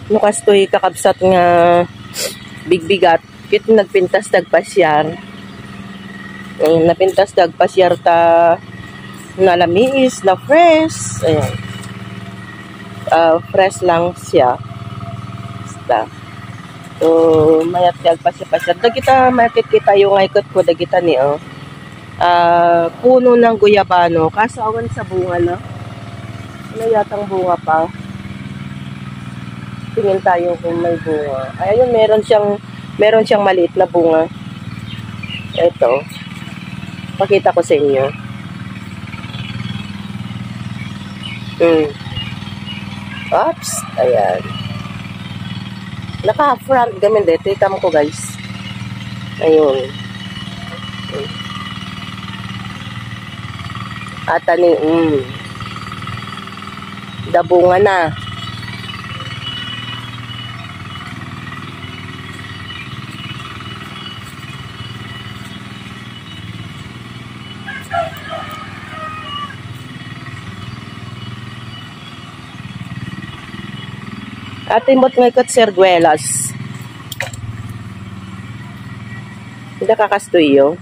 Nukastoy kakabsat nga bigbigat. Kit nagpintas dagpasyar. Napintas dagpasyar ta na lamis, na fresh. Ayan. Fresh lang siya. Basta. So, mayat dagpasya-pasya. Dagita market kita yung ikot ko dagita ni puno ng guyabano. Kasawan sa bunga na. Ano yatang bunga pa? Tingin tayo kung may bunga. Ayun, meron siyang maliit na bunga. Ito. Pakita ko sa inyo. Oops. Ayan. Naka-front gamin dito. Ita mo ko, guys. Ayun. At ani, dabunga na. Ating bot ng ikot serguelas. Hindi kakastuyo.